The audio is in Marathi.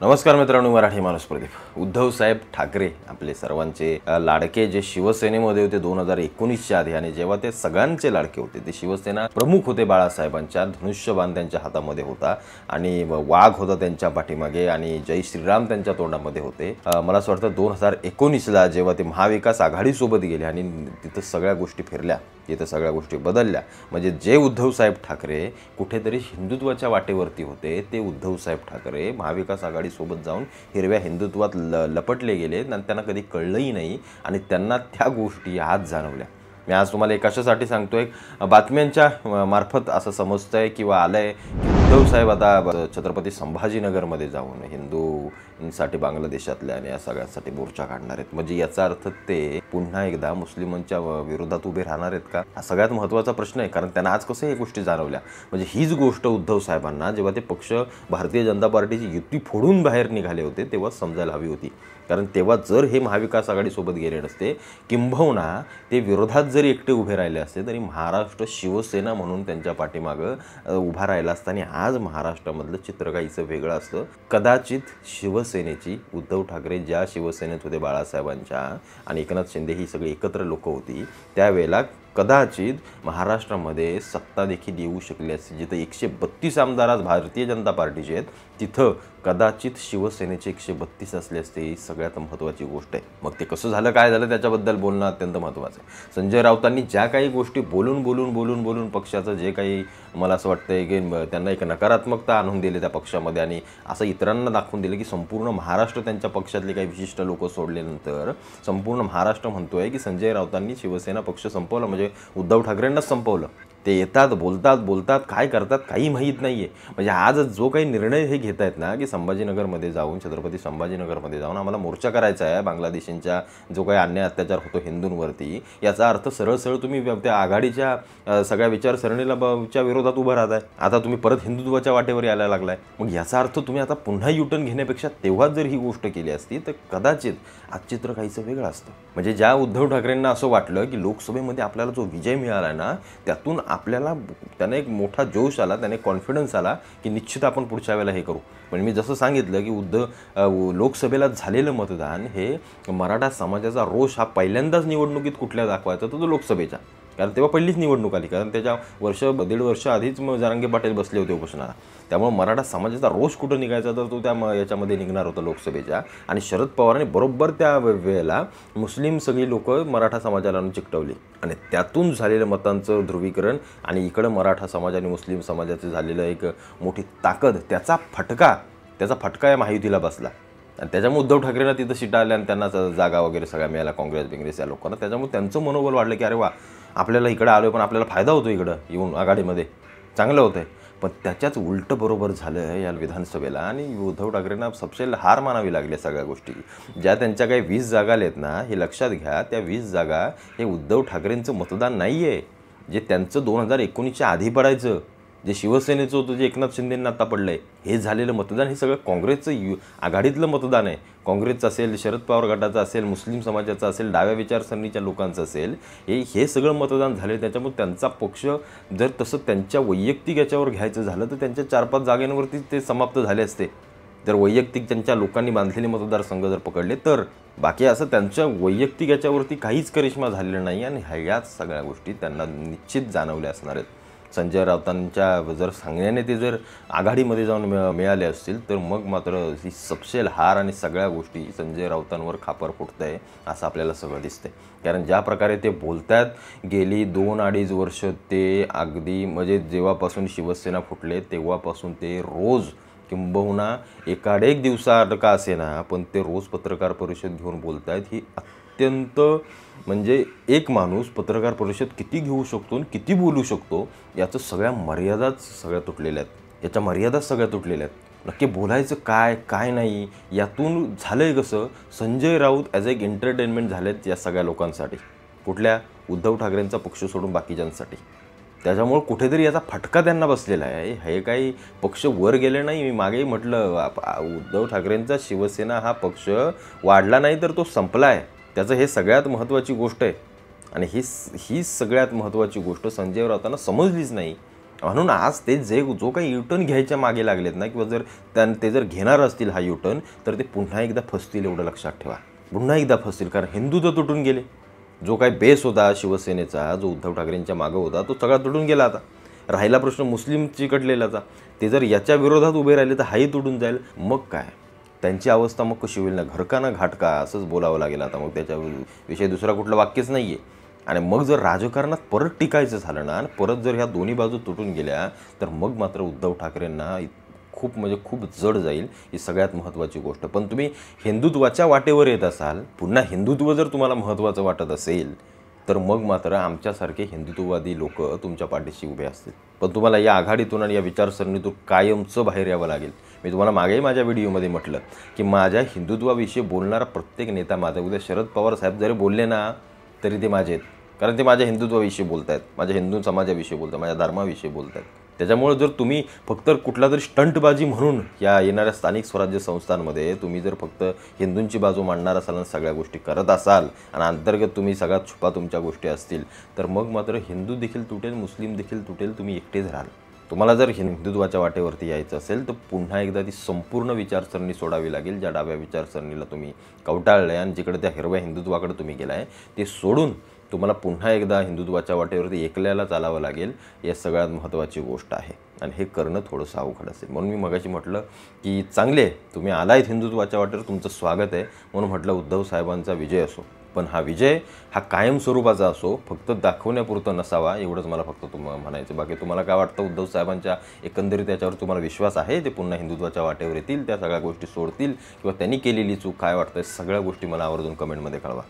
नमस्कार मित्रांनो, मराठी माणूस प्रदीप। उद्धव साहेब ठाकरे आपले सर्वांचे लाडके जे शिवसेनेमध्ये होते 2019च्या आधी, आणि जेव्हा ते सगळ्यांचे लाडके होते, ते शिवसेना प्रमुख होते बाळासाहेबांच्या, धनुष्यबाण त्यांच्या हातामध्ये होता आणि वाघ होता त्यांच्या पाठीमागे आणि जय श्रीराम त्यांच्या तोंडामध्ये होते। मला असं वाटतं 2019ला जेव्हा ते महाविकास आघाडीसोबत गेले आणि तिथं सगळ्या गोष्टी फिरल्या, तिथं सगळ्या गोष्टी बदलल्या, म्हणजे जे उद्धव साहेब ठाकरे कुठेतरी हिंदुत्वाच्या वाटेवरती होते, ते उद्धव साहेब ठाकरे महाविकास आघाडी सोबत जाऊन हिरव्या हिंदुत्वात लपटले गेले आणि त्यांना कधी कळलंही नाही आणि त्यांना त्या गोष्टी आज जाणवल्या। मी आज तुम्हाला एक कशासाठी सांगतोय, बातम्यांच्या मार्फत असं समजतंय किंवा आलंय की उद्धव साहेब आता छत्रपती संभाजीनगरमध्ये जाऊन हिंदूंसाठी बांगलादेशातल्या आणि या सगळ्यांसाठी मोर्चा काढणार आहेत। म्हणजे याचा अर्थ ते पुन्हा एकदा मुस्लिमांच्या विरोधात उभे राहणार आहेत का? हा सगळ्यात महत्त्वाचा प्रश्न आहे, कारण त्यांना आज कसं हे गोष्टी जाणवल्या। म्हणजे हीच गोष्ट उद्धव साहेबांना जेव्हा ते पक्ष भारतीय जनता पार्टीची युती फोडून बाहेर निघाले होते तेव्हा समजायला हवी होती, कारण तेव्हा जर हे महाविकास आघाडीसोबत गेले नसते, किंबहुना ते विरोधात जरी एकटे उभे राहिले असते तरी महाराष्ट्र शिवसेना म्हणून त्यांच्या पाठीमागं उभा राहिला असता आणि आज महाराष्ट्रामधलं चित्र काहीसं वेगळं असतं। कदाचित शिवसेनेची, उद्धव ठाकरे ज्या शिवसेनेत होते बाळासाहेबांच्या आणि एकनाथ शिंदे ही सगळी एकत्र लोक होती, त्यावेळेला कदाचित महाराष्ट्रामध्ये सत्ता देखील येऊ शकली असती। जिथं 132 आमदार आज भारतीय जनता पार्टीचे आहेत, तिथं कदाचित शिवसेनेचे 132 असले असते। ही सगळ्यात महत्त्वाची गोष्ट आहे। मग ते कसं झालं, काय झालं, त्याच्याबद्दल बोलणं अत्यंत महत्त्वाचं आहे। संजय राऊतांनी ज्या काही गोष्टी बोलून पक्षाचं जे काही, मला असं वाटतंय की त्यांना एक नकारात्मकता आणून दिली त्या पक्षामध्ये आणि असं इतरांना दाखवून दिलं की संपूर्ण महाराष्ट्र त्यांच्या पक्षातले काही विशिष्ट लोक सोडल्यानंतर संपूर्ण महाराष्ट्र म्हणतोय की संजय राऊतांनी शिवसेना पक्ष संपवला, म्हणजे उद्धव ठाकरेंनाच संपवलं। ते येतात, बोलतात, काय करतात काही माहीत नाही आहे। म्हणजे आज जो काही निर्णय हे घेत आहेत ना, की संभाजीनगरमध्ये जाऊन, छत्रपती संभाजीनगरमध्ये जाऊन आम्हाला मोर्चा करायचा आहे, बांगलादेशींचा जो काही अन्याय अत्याचार होतो हिंदूंवरती, याचा अर्थ सरळ तुम्ही त्या आघाडीच्या सगळ्या विचारसरणीला च्या विरोधात उभं राहताय। आता तुम्ही परत हिंदुत्वाच्या वाटेवर यायला लागलाय। मग याचा अर्थ तुम्ही आता पुन्हा युटर्न घेण्यापेक्षा तेव्हाच जर ही गोष्ट केली असती तर कदाचित आज चित्र काहीसं वेगळं असतं। म्हणजे ज्या उद्धव ठाकरेंना असं वाटलं की लोकसभेमध्ये आपल्याला जो विजय मिळाला ना, त्यातून आपल्याला त्याने एक मोठा जोश आला, त्याने कॉन्फिडन्स आला की निश्चित आपण पुढच्या वेळेला हे करू। पण मी जसं सांगितलं की लोकसभेला झालेलं मतदान हे मराठा समाजाचा रोष हा पहिल्यांदाच निवडणुकीत कुठल्या दाखवायचा, तर तो लोकसभेच्या, कारण तेव्हा पहिलीच निवडणूक आली, कारण त्याच्या दीड वर्ष आधीच जरांगे पाटील बसले होते उपोषणाला। त्यामुळे मराठा समाजाचा रोष कुठं निघायचा तर तो त्या याच्यामध्ये निघणार होता लोकसभेच्या। आणि शरद पवारांनी बरोबर त्या वेळेला मुस्लिम सगळी लोक मराठा समाजाला चिकटवली आणि त्यातून झालेलं मतांचं ध्रुवीकरण आणि इकडं मराठा समाज आणि मुस्लिम समाजाचं झालेलं एक मोठी ताकद, त्याचा फटका या महायुतीला बसला आणि त्याच्यामुळे उद्धव ठाकरेंना तिथं सीटा आल्या आणि त्यांना जागा वगैरे सगळ्या मिळाल्या, काँग्रेस या लोकांना। त्याच्यामुळे त्यांचं मनोबल वाढलं की अरे वा, आपल्याला इकडं आलो पण आपल्याला फायदा होतो, इकडं येऊन आघाडीमध्ये चांगलं होतं। पण त्याच्याच उलटं बरोबर झालं या विधानसभेला आणि उद्धव ठाकरेंना सबसेल हार मानावी लागली सगळ्या गोष्टी। ज्या त्यांच्या काही 20 जागा आलेत ना, हे लक्षात घ्या, त्या 20 जागा हे उद्धव ठाकरेंचं मतदान नाही आहे, जे त्यांचं 2019च्या आधी पडायचं, जे शिवसेनेचं होतं, जे एकनाथ शिंदेंना आता पडलं आहे, हे झालेलं मतदान हे सगळं काँग्रेसचं आघाडीतलं मतदान आहे। काँग्रेसचं असेल, शरद पवार गटाचं असेल, मुस्लिम समाजाचं असेल, डाव्या विचारसरणीच्या लोकांचं असेल, हे सगळं मतदान झाले। त्याच्यामुळे त्यांचा पक्ष जर तसं त्यांच्या वैयक्तिक याच्यावर घ्यायचं झालं तर त्यांच्या 4-5 जागांवरती ते समाप्त झाले असते, जर वैयक्तिक त्यांच्या लोकांनी बांधलेले मतदारसंघ जर पकडले तर। बाकी असं त्यांच्या वैयक्तिक याच्यावरती काहीच करिश्मा झालेला नाही आणि ह्याच सगळ्या गोष्टी त्यांना निश्चित जाणवल्या असणार आहेत। संजय राऊतांच्या जर सांगण्याने ते जर आघाडीमध्ये जाऊन मिळाले असतील तर मग मात्र ही सबसेल हार आणि सगळ्या गोष्टी संजय राऊतांवर खापर फुटत आहे असं आपल्याला सगळं दिसतंय। कारण ज्या प्रकारे ते बोलतात, गेली 2-2.5 वर्ष ते अगदी, म्हणजे जेव्हापासून शिवसेना फुटले तेव्हापासून ते रोज, किंबहुना एकाडेक दिवसाआड का असेना, पण ते रोज पत्रकार परिषद घेऊन बोलत आहेत। ही अत्यंत, म्हणजे एक माणूस पत्रकार परिषद किती घेऊ शकतो आणि किती बोलू शकतो याचं सगळ्या मर्यादाच सगळ्या तुटलेल्या आहेत, याच्या मर्यादाच सगळ्या तुटलेल्या आहेत। नक्की बोलायचं काय नाही, यातून झालं आहे कसं, संजय राऊत ॲज एक एंटरटेनमेंट झालेत या सगळ्या लोकांसाठी, कुठल्या, उद्धव ठाकरेंचा पक्ष सोडून बाकीच्यांसाठी। त्याच्यामुळे कुठेतरी याचा फटका त्यांना बसलेला आहे। हे काही पक्ष वर गेले नाही, मी मागेही म्हटलं, उद्धव ठाकरेंचा शिवसेना हा पक्ष वाढला नाही तर तो संपला आहे, त्याचं हे सगळ्यात महत्त्वाची गोष्ट आहे। आणि ही सगळ्यात महत्त्वाची गोष्ट संजय राऊतांना समजलीच नाही। म्हणून आज ते जो काही युटर्न घ्यायच्या मागे लागलेत ना, किंवा जर ते जर घेणार असतील हा युटर्न, तर ते पुन्हा एकदा फसतील, एवढं लक्षात ठेवा. पुन्हा एकदा फसतील, कारण हिंदू तर तुटून गेले. जो काही बेस होता शिवसेनेचा, जो उद्धव ठाकरेंच्या मागं होता, तो सगळा तुटून गेला. आता राहिला प्रश्न मुस्लिम चिकटलेलाचा. ते जर याच्या विरोधात उभे राहिले तर हाही तुटून जाईल. मग काय त्यांची अवस्था मग कशी होईल ना, घरका ना घाटका असंच बोलावं लागेल आता. मग त्याच्याविषयी दुसरा कुठलं वाक्यच नाही आहे. आणि मग जर राजकारणात परत टिकायचं झालं ना, आणि परत जर ह्या दोन्ही बाजू तुटून गेल्या, तर मग मात्र उद्धव ठाकरेंना खूप म्हणजे खूप जड जाईल. ही सगळ्यात महत्त्वाची गोष्ट. पण तुम्ही हिंदुत्वाच्या वाटेवर येत असाल, पुन्हा हिंदुत्व जर तुम्हाला महत्त्वाचं वाटत असेल, तर मग मात्र आमच्यासारखे हिंदुत्ववादी लोक तुमच्या पाठीशी उभे असतील. पण तुम्हाला या आघाडीतून आणि या विचारसरणीतून कायमचं बाहेर यावं लागेल. मी तुम्हाला मागेही माझ्या व्हिडिओमध्ये म्हटलं की माझ्या हिंदुत्वाविषयी बोलणारा प्रत्येक नेता माझा, उद्या शरद पवार साहेब जरी बोलले ना, तरी ते माझे आहेत. कारण ते माझ्या हिंदुत्वाविषयी बोलत आहेत, माझ्या हिंदू समाजाविषयी बोलत आहेत, माझ्या धर्माविषयी बोलत आहेत. त्याच्यामुळे जर तुम्ही फक्त कुठला तरी स्टंटबाजी म्हणून या येणाऱ्या स्थानिक स्वराज्य संस्थांमध्ये तुम्ही जर फक्त हिंदूंची बाजू मांडणार असाल आणि सगळ्या गोष्टी करत असाल, आणि अंतर्गत तुम्ही सगळ्यात छुपा तुमच्या गोष्टी असतील, तर मग मात्र हिंदू देखील तुटेल, मुस्लिम देखील तुटेल, तुम्ही एकटेच राहाल. तुम्हाला जर हिंदुत्वाच्या वाटेवरती यायचं असेल, तर पुन्हा एकदा ती संपूर्ण विचारसरणी सोडावी लागेल. ज्या डाव्या विचारसरणीला तुम्ही कवटाळलं आहे आणि जिकडे त्या हिरव्या हिंदुत्वाकडे तुम्ही गेला आहे, ते सोडून तुम्हाला पुन्हा एकदा हिंदुत्वाच्या वाटेवरती एकल्याला चालावं लागेल. या सगळ्यात महत्त्वाची गोष्ट आहे, आणि हे करणं थोडंसं अवघड असेल. म्हणून मी मगाशी म्हटलं की चांगले तुम्ही आलायत हिंदुत्वाच्या वाटेवर, तुमचं स्वागत आहे. म्हणून म्हटलं उद्धव साहेबांचा विजय असो, पण हा विजय हा कायम स्वरूपाचा असो, फक्त दाखवण्यापुरतं नसावा. एवढंच मला फक्त तुम्हाला म्हणायचं. बाकी तुम्हाला काय वाटतं, उद्धव साहेबांच्या एकंदरीत त्याच्यावर तुम्हाला विश्वास आहे, ते पुन्हा हिंदुत्वाच्या वाटेवर येतील, त्या सगळ्या गोष्टी सोडतील, किंवा त्यांनी केलेली चूक काय वाटतं, सगळ्या गोष्टी मला आवर्जून कमेंटमध्ये कळवा.